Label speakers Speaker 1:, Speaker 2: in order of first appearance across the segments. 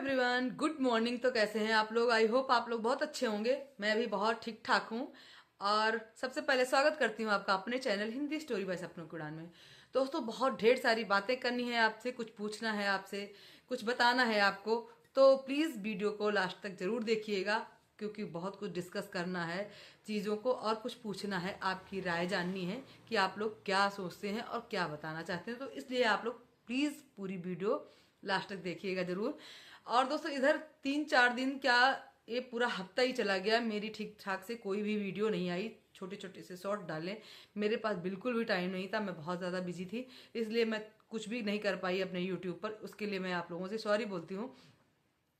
Speaker 1: Everyone, good morning. तो कैसे हैं आप लोग? आई होप आप लोग बहुत अच्छे होंगे। मैं भी बहुत ठीक ठाक हूँ। और सबसे पहले स्वागत करती हूँ आपका अपने चैनल हिंदी स्टोरी बाय सपनों की उड़ान में। दोस्तों, बहुत ढेर सारी बातें करनी है आपसे, कुछ पूछना है आपसे, कुछ बताना है आपको। तो प्लीज़ वीडियो को लास्ट तक जरूर देखिएगा, क्योंकि बहुत कुछ डिस्कस करना है चीज़ों को और कुछ पूछना है, आपकी राय जाननी है कि आप लोग क्या सोचते हैं और क्या बताना चाहते हैं। तो इसलिए आप लोग प्लीज़ पूरी वीडियो लास्ट तक देखिएगा जरूर। और दोस्तों, इधर 3-4 दिन क्या, ये पूरा हफ्ता ही चला गया, मेरी ठीक ठाक से कोई भी वीडियो नहीं आई। छोटे छोटे से शॉर्ट डाले, मेरे पास बिल्कुल भी टाइम नहीं था, मैं बहुत ज़्यादा बिजी थी, इसलिए मैं कुछ भी नहीं कर पाई अपने यूट्यूब पर। उसके लिए मैं आप लोगों से सॉरी बोलती हूँ।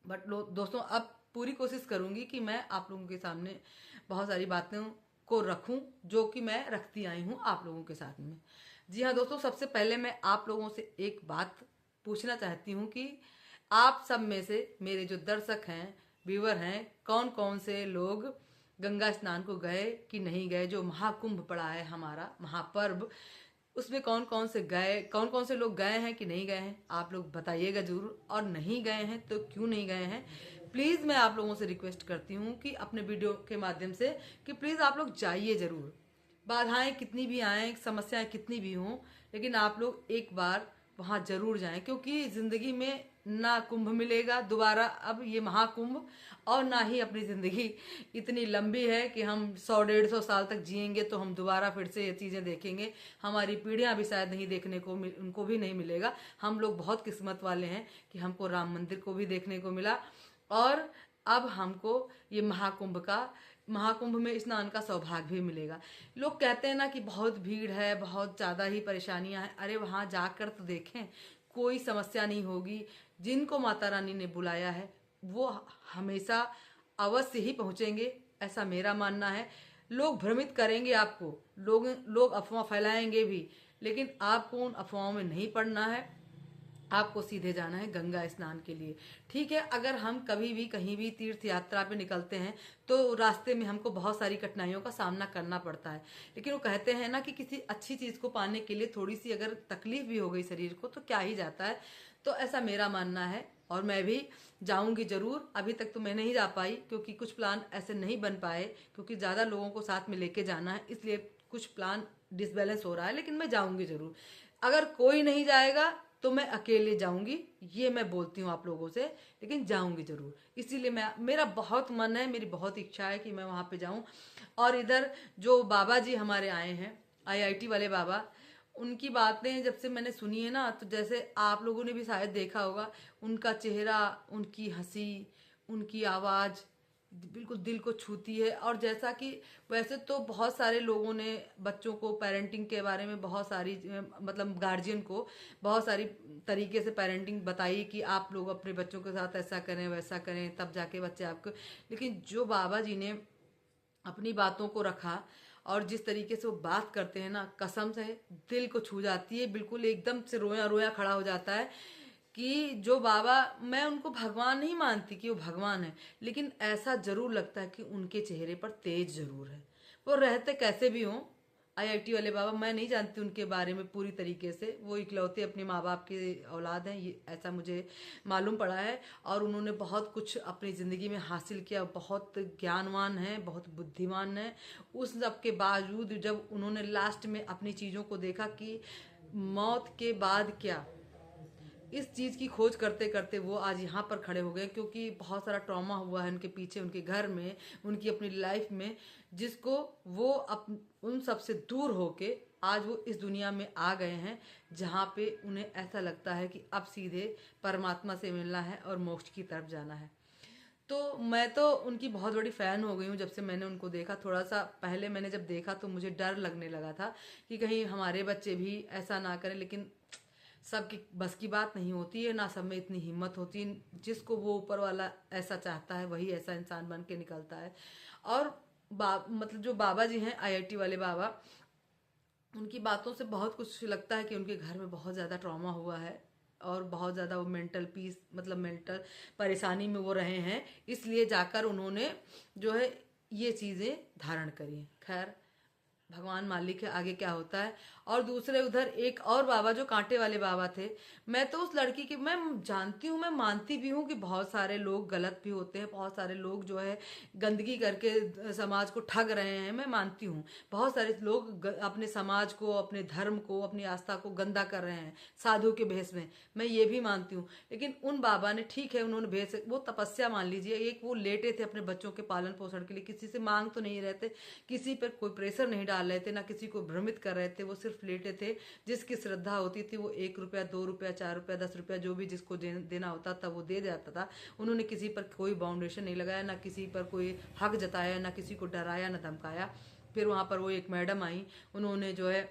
Speaker 1: बट दोस्तों, अब पूरी कोशिश करूंगी कि मैं आप लोगों के सामने बहुत सारी बातों को रखूं जो कि मैं रखती आई हूं आप लोगों के साथ में। जी हाँ दोस्तों, सबसे पहले मैं आप लोगों से एक बात पूछना चाहती हूँ कि आप सब में से मेरे जो दर्शक हैं, व्यूवर हैं, कौन कौन से लोग गंगा स्नान को गए कि नहीं गए? जो महाकुंभ पड़ा है हमारा महापर्व, उसमें कौन कौन से गए, कौन कौन से लोग गए हैं कि नहीं गए हैं? आप लोग बताइएगा जरूर। और नहीं गए हैं तो क्यों नहीं गए हैं? प्लीज़ मैं आप लोगों से रिक्वेस्ट करती हूँ कि अपने वीडियो के माध्यम से कि प्लीज़ आप लोग जाइए जरूर। बाधाएं कितनी भी आए, समस्याएं कितनी भी हों, लेकिन आप लोग एक बार वहाँ जरूर जाएं, क्योंकि ज़िंदगी में ना कुंभ मिलेगा दोबारा अब ये महाकुंभ, और ना ही अपनी ज़िंदगी इतनी लंबी है कि हम 100-150 साल तक जिएंगे तो हम दोबारा फिर से ये चीज़ें देखेंगे। हमारी पीढ़ियां भी शायद नहीं देखने को उनको भी नहीं मिलेगा। हम लोग बहुत किस्मत वाले हैं कि हमको राम मंदिर को भी देखने को मिला, और अब हमको ये महाकुंभ में स्नान का सौभाग्य भी मिलेगा। लोग कहते हैं ना कि बहुत भीड़ है, बहुत ज़्यादा ही परेशानियां हैं। अरे वहाँ जाकर तो देखें, कोई समस्या नहीं होगी। जिनको माता रानी ने बुलाया है वो हमेशा अवश्य ही पहुँचेंगे, ऐसा मेरा मानना है। लोग भ्रमित करेंगे आपको, लोग अफवाह फैलाएंगे भी, लेकिन आपको उन अफवाहों में नहीं पड़ना है। आपको सीधे जाना है गंगा स्नान के लिए। ठीक है, अगर हम कभी भी कहीं भी तीर्थ यात्रा पे निकलते हैं तो रास्ते में हमको बहुत सारी कठिनाइयों का सामना करना पड़ता है, लेकिन वो कहते हैं ना कि किसी अच्छी चीज को पाने के लिए थोड़ी सी अगर तकलीफ भी हो गई शरीर को तो क्या ही जाता है। तो ऐसा मेरा मानना है, और मैं भी जाऊंगी जरूर। अभी तक तो मैं नहीं जा पाई क्योंकि कुछ प्लान ऐसे नहीं बन पाए, क्योंकि ज्यादा लोगों को साथ में लेके जाना है, इसलिए कुछ प्लान डिसबैलेंस हो रहा है। लेकिन मैं जाऊंगी जरूर। अगर कोई नहीं जाएगा तो मैं अकेले जाऊंगी, ये मैं बोलती हूँ आप लोगों से, लेकिन जाऊंगी जरूर। इसीलिए मेरा बहुत मन है, मेरी बहुत इच्छा है कि मैं वहां पे जाऊं। और इधर जो बाबा जी हमारे आए हैं, आईआईटी वाले बाबा, उनकी बातें जब से मैंने सुनी है ना, तो जैसे आप लोगों ने भी शायद देखा होगा, उनका चेहरा, उनकी हंसी, उनकी आवाज़ बिल्कुल दिल को छूती है। और जैसा कि वैसे तो बहुत सारे लोगों ने बच्चों को पेरेंटिंग के बारे में बहुत सारी मतलब गार्जियन को बहुत सारी तरीके से पेरेंटिंग बताई कि आप लोग अपने बच्चों के साथ ऐसा करें वैसा करें, तब जाके बच्चे आपको। लेकिन जो बाबा जी ने अपनी बातों को रखा, और जिस तरीके से वो बात करते हैं ना, कसम से दिल को छू जाती है, बिल्कुल एकदम से रोया रोया खड़ा हो जाता है। कि जो बाबा, मैं उनको भगवान नहीं मानती कि वो भगवान है, लेकिन ऐसा जरूर लगता है कि उनके चेहरे पर तेज जरूर है। वो रहते कैसे भी हों, आईआईटी वाले बाबा, मैं नहीं जानती उनके बारे में पूरी तरीके से। वो इकलौते अपने माँ बाप की औलाद हैं, ये ऐसा मुझे मालूम पड़ा है। और उन्होंने बहुत कुछ अपनी ज़िंदगी में हासिल किया, बहुत ज्ञानवान हैं, बहुत बुद्धिमान हैं। उस सब के बावजूद जब उन्होंने लास्ट में अपनी चीज़ों को देखा कि मौत के बाद क्या, इस चीज़ की खोज करते करते वो आज यहाँ पर खड़े हो गए, क्योंकि बहुत सारा ट्रॉमा हुआ है उनके पीछे, उनके घर में, उनकी अपनी लाइफ में, जिसको वो उन सब से दूर होके आज वो इस दुनिया में आ गए हैं, जहाँ पे उन्हें ऐसा लगता है कि अब सीधे परमात्मा से मिलना है और मोक्ष की तरफ जाना है। तो मैं तो उनकी बहुत बड़ी फ़ैन हो गई हूँ जब से मैंने उनको देखा। थोड़ा सा पहले मैंने जब देखा तो मुझे डर लगने लगा था कि कहीं हमारे बच्चे भी ऐसा ना करें, लेकिन सबकी बस की बात नहीं होती है ना, सब में इतनी हिम्मत होती है। जिसको वो ऊपर वाला ऐसा चाहता है वही ऐसा इंसान बन के निकलता है। और मतलब जो बाबा जी हैं, आईआईटी वाले बाबा, उनकी बातों से बहुत कुछ लगता है कि उनके घर में बहुत ज़्यादा ट्रॉमा हुआ है, और बहुत ज़्यादा वो मेंटल पीस, मतलब मेंटल परेशानी में वो रहे हैं, इसलिए जाकर उन्होंने जो है ये चीज़ें धारण करी हैं। खैर, भगवान मालिक है, आगे क्या होता है। और दूसरे उधर एक और बाबा जो कांटे वाले बाबा थे। मैं तो उस लड़की की मैं जानती हूँ, मैं मानती भी हूँ कि बहुत सारे लोग गलत भी होते हैं, बहुत सारे लोग जो है गंदगी करके समाज को ठग रहे हैं, मैं मानती हूँ। बहुत सारे लोग अपने समाज को, अपने धर्म को, अपनी आस्था को गंदा कर रहे हैं साधु के भेष में, मैं ये भी मानती हूँ। लेकिन उन बाबा ने, ठीक है उन्होंने भेष, वो तपस्या मान लीजिए, एक वो लेटे थे अपने बच्चों के पालन पोषण के लिए, किसी से मांग तो नहीं रहे थे, किसी पर कोई प्रेशर नहीं डाल रहे थे, ना किसी को भ्रमित कर रहे थे, वो सिर्फ लेटे थे। जिसकी श्रद्धा होती थी वो 1 रुपया, 2 रुपया, 4 रुपया, 10 रुपया, जो भी जिसको देना होता था वो दे जाता था। उन्होंने किसी पर कोई बाउंडेशन नहीं लगाया, ना किसी पर कोई हक जताया, ना किसी को डराया, ना धमकाया। फिर वहाँ पर वो एक मैडम आई, उन्होंने जो है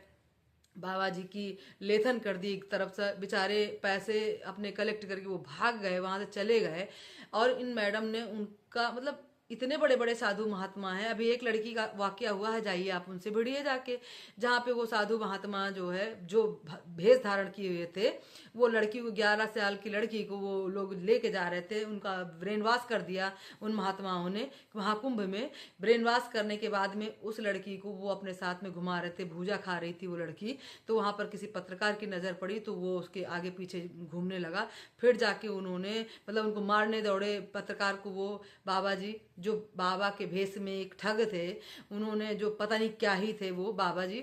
Speaker 1: बाबा जी की लेथन कर दी एक तरफ से, बेचारे पैसे अपने कलेक्ट करके वो भाग गए, वहां से चले गए। और इन मैडम ने उनका मतलब, इतने बड़े बड़े साधु महात्मा हैं। अभी एक लड़की का वाकया हुआ है, जाइए आप उनसे भिड़िए जाके, जहाँ पे वो साधु महात्मा जो है, जो भेष धारण किए हुए थे, वो लड़की को, 11 साल की लड़की को वो लोग लेके जा रहे थे, उनका ब्रेन वॉश कर दिया उन महात्माओं ने महाकुंभ में। ब्रेन वॉश करने के बाद में उस लड़की को वो अपने साथ में घुमा रहे थे, भूजा खा रही थी वो लड़की, तो वहां पर किसी पत्रकार की नजर पड़ी तो वो उसके आगे पीछे घूमने लगा। फिर जाके उन्होंने मतलब उनको मारने दौड़े पत्रकार को। वो बाबा जी जो बाबा के भेष में एक ठग थे, उन्होंने जो पता नहीं क्या ही थे वो बाबा जी,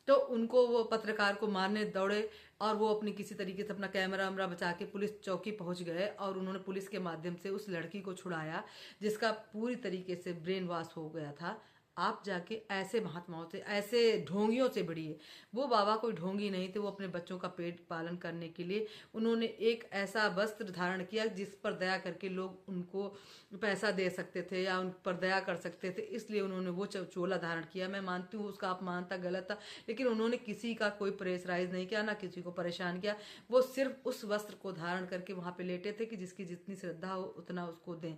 Speaker 1: तो उनको वो पत्रकार को मारने दौड़े। और वो अपनी किसी तरीके से अपना कैमरा वैमरा बचा के पुलिस चौकी पहुंच गए, और उन्होंने पुलिस के माध्यम से उस लड़की को छुड़ाया, जिसका पूरी तरीके से ब्रेन वॉश हो गया था। आप जाके ऐसे महात्माओं से, ऐसे ढोंगियों से भिड़िए। वो बाबा कोई ढोंगी नहीं थे, वो अपने बच्चों का पेट पालन करने के लिए उन्होंने एक ऐसा वस्त्र धारण किया जिस पर दया करके लोग उनको पैसा दे सकते थे या उन पर दया कर सकते थे, इसलिए उन्होंने वो चोला धारण किया। मैं मानती हूँ उसका अपमान था, गलत था, लेकिन उन्होंने किसी का कोई प्रेशराइज नहीं किया, ना किसी को परेशान किया। वो सिर्फ उस वस्त्र को धारण करके वहां पे लेटे थे कि जिसकी जितनी श्रद्धा हो उतना उसको दें।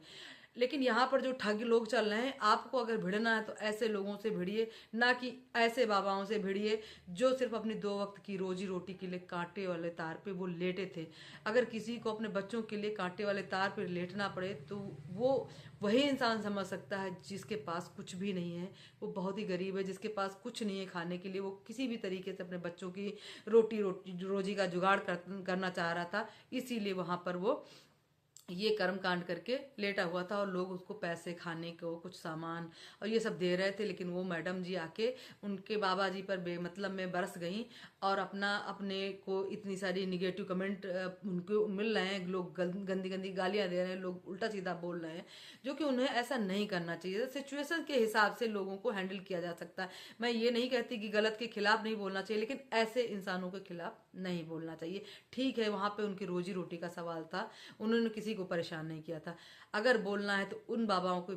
Speaker 1: लेकिन यहाँ पर जो ठग लोग चल रहे हैं, आपको अगर भिड़ना है तो ऐसे लोगों से भिड़िए, ना कि ऐसे बाबाओं से भिड़िए जो सिर्फ अपनी 2 वक्त की रोजी रोटी के लिए कांटे वाले तार पे वो लेटे थे। अगर किसी को अपने बच्चों के लिए कांटे वाले तार पे लेटना पड़े तो वो वही इंसान समझ सकता है जिसके पास कुछ भी नहीं है, वो बहुत ही गरीब है, जिसके पास कुछ नहीं है खाने के लिए, वो किसी भी तरीके से अपने बच्चों की रोजी का जुगाड़ करना चाह रहा था, इसीलिए वहां पर वो ये कर्म कांड करके लेटा हुआ था, और लोग उसको पैसे, खाने को कुछ सामान और ये सब दे रहे थे। लेकिन वो मैडम जी आके उनके बाबा जी पर बेमतलब में बरस गई, और अपने को इतनी सारी निगेटिव कमेंट उनको मिल रहे हैं, लोग गंदी गंदी गालियां दे रहे हैं, लोग उल्टा सीधा बोल रहे हैं, जो कि उन्हें ऐसा नहीं करना चाहिए। सिचुएशन के हिसाब से लोगों को हैंडल किया जा सकता है। मैं ये नहीं कहती कि गलत के खिलाफ नहीं बोलना चाहिए, लेकिन ऐसे इंसानों के खिलाफ नहीं बोलना चाहिए। ठीक है, वहां पे उनकी रोजी रोटी का सवाल था, उन्होंने किसी को परेशान नहीं किया था। अगर बोलना है तो उन बाबाओं को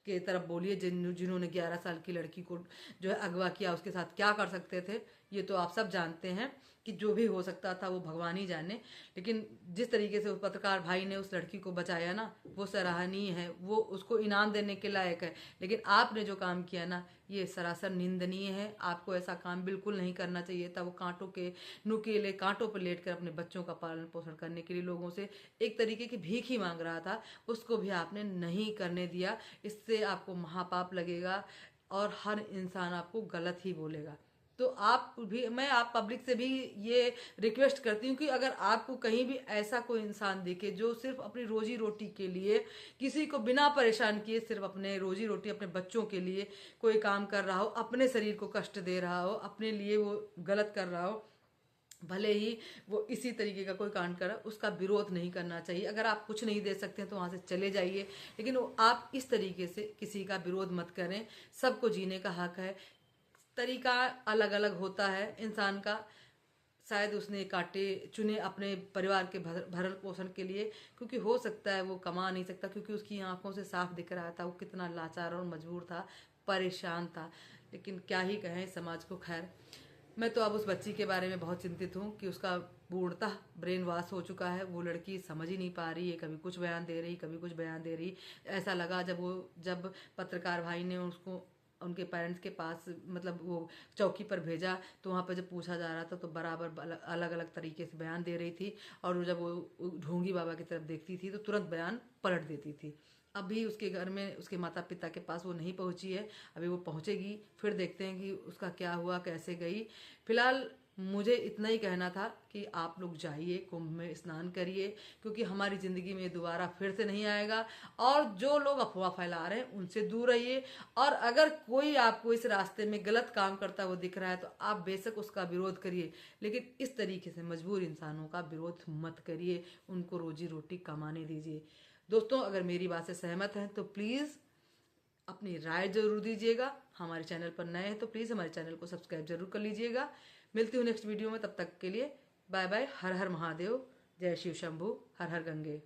Speaker 1: के तरफ बोलिए जिन्होंने 11 साल की लड़की को जो है अगवा किया, उसके साथ क्या कर सकते थे ये तो आप सब जानते हैं कि जो भी हो सकता था वो भगवान ही जाने। लेकिन जिस तरीके से उस पत्रकार भाई ने उस लड़की को बचाया ना, वो सराहनीय है, वो उसको इनाम देने के लायक है। लेकिन आपने जो काम किया ना, ये सरासर निंदनीय है। आपको ऐसा काम बिल्कुल नहीं करना चाहिए था। वो कांटों के नुकीले कांटों पर लेटकर अपने बच्चों का पालन पोषण करने के लिए लोगों से एक तरीके की भीख ही मांग रहा था, उसको भी आपने नहीं करने दिया। इससे आपको महापाप लगेगा और हर इंसान आपको गलत ही बोलेगा। तो आप भी, मैं आप पब्लिक से भी ये रिक्वेस्ट करती हूँ कि अगर आपको कहीं भी ऐसा कोई इंसान दिखे जो सिर्फ अपनी रोजी रोटी के लिए, किसी को बिना परेशान किए, सिर्फ अपने रोजी रोटी, अपने बच्चों के लिए कोई काम कर रहा हो, अपने शरीर को कष्ट दे रहा हो, अपने लिए वो गलत कर रहा हो, भले ही वो इसी तरीके का कोई कांड करा, उसका विरोध नहीं करना चाहिए। अगर आप कुछ नहीं दे सकते हैं तो वहां से चले जाइए, लेकिन आप इस तरीके से किसी का विरोध मत करें। सबको जीने का हक है, तरीका अलग अलग होता है इंसान का। शायद उसने कांटे चुने अपने परिवार के भरण पोषण के लिए, क्योंकि हो सकता है वो कमा नहीं सकता, क्योंकि उसकी आंखों से साफ दिख रहा था वो कितना लाचार और मजबूर था, परेशान था। लेकिन क्या ही कहें समाज को। खैर, मैं तो अब उस बच्ची के बारे में बहुत चिंतित हूँ कि उसका पूर्णतः ब्रेन वॉश हो चुका है। वो लड़की समझ ही नहीं पा रही है, कभी कुछ बयान दे रही, कभी कुछ बयान दे रही। ऐसा लगा जब पत्रकार भाई ने उसको उनके पेरेंट्स के पास मतलब वो चौकी पर भेजा, तो वहाँ पर जब पूछा जा रहा था तो बराबर अलग अलग तरीके से बयान दे रही थी, और जब वो ढोंगी बाबा की तरफ देखती थी तो तुरंत बयान पलट देती थी। अभी उसके घर में उसके माता पिता के पास वो नहीं पहुंची है, अभी वो पहुंचेगी, फिर देखते हैं कि उसका क्या हुआ, कैसे गई। फिलहाल मुझे इतना ही कहना था कि आप लोग जाइए, कुंभ में स्नान करिए, क्योंकि हमारी ज़िंदगी में दोबारा फिर से नहीं आएगा। और जो लोग अफवाह फैला रहे हैं उनसे दूर रहिए, और अगर कोई आपको इस रास्ते में गलत काम करता हुआ दिख रहा है तो आप बेशक उसका विरोध करिए, लेकिन इस तरीके से मजबूर इंसानों का विरोध मत करिए, उनको रोजी रोटी कमाने दीजिए। दोस्तों, अगर मेरी बात से सहमत हैं तो प्लीज़ अपनी राय जरूर दीजिएगा। हमारे चैनल पर नए हैं तो प्लीज़ हमारे चैनल को सब्सक्राइब जरूर कर लीजिएगा। मिलती हूँ नेक्स्ट वीडियो में, तब तक के लिए बाय बाय। हर हर महादेव, जय शिव शंभू, हर हर गंगे।